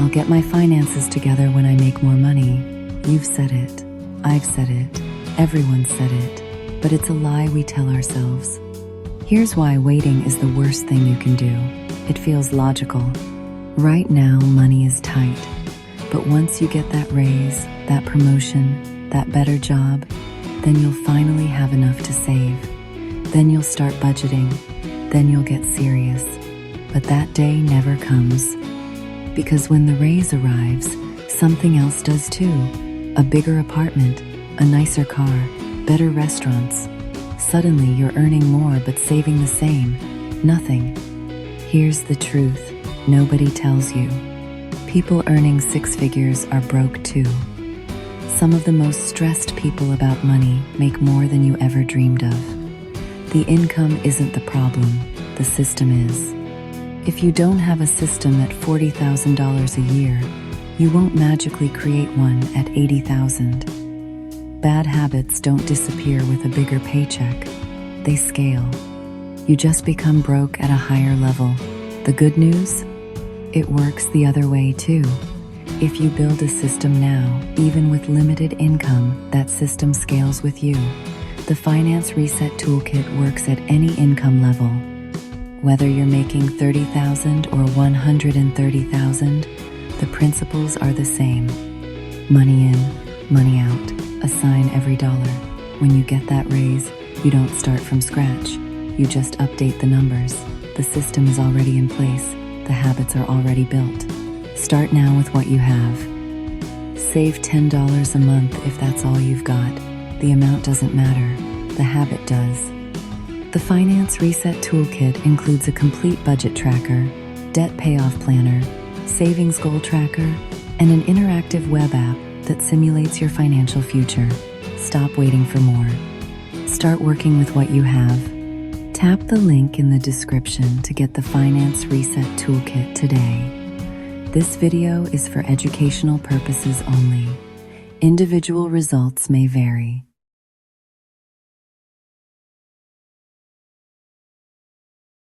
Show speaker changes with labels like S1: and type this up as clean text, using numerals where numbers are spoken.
S1: I'll get my finances together when I make more money. You've said it. I've said it. Everyone said it. But it's a lie we tell ourselves. Here's why waiting is the worst thing you can do. It feels logical. Right now, money is tight. But once you get that raise, that promotion, that better job, then you'll finally have enough to save. Then you'll start budgeting. Then you'll get serious. But that day never comes. Because when the raise arrives, something else does too. A bigger apartment, a nicer car, better restaurants. Suddenly you're earning more but saving the same. Nothing. Here's the truth. Nobody tells you. People earning six figures are broke too. Some of the most stressed people about money make more than you ever dreamed of. The income isn't the problem, the system is. If you don't have a system at $40,000 a year, you won't magically create one at $80,000. Bad habits don't disappear with a bigger paycheck. They scale. You just become broke at a higher level. The good news? It works the other way too. If you build a system now, even with limited income, that system scales with you. The Finance Reset Toolkit works at any income level. Whether you're making $30,000 or $130,000, the principles are the same. Money in, money out. Assign every dollar. When you get that raise, you don't start from scratch. You just update the numbers. The system is already in place. The habits are already built. Start now with what you have. Save $10 a month if that's all you've got. The amount doesn't matter. The habit does. The Finance Reset Toolkit includes a complete budget tracker, debt payoff planner, savings goal tracker, and an interactive web app that simulates your financial future. Stop waiting for more. Start working with what you have. Tap the link in the description to get the Finance Reset Toolkit today. This video is for educational purposes only. Individual results may vary.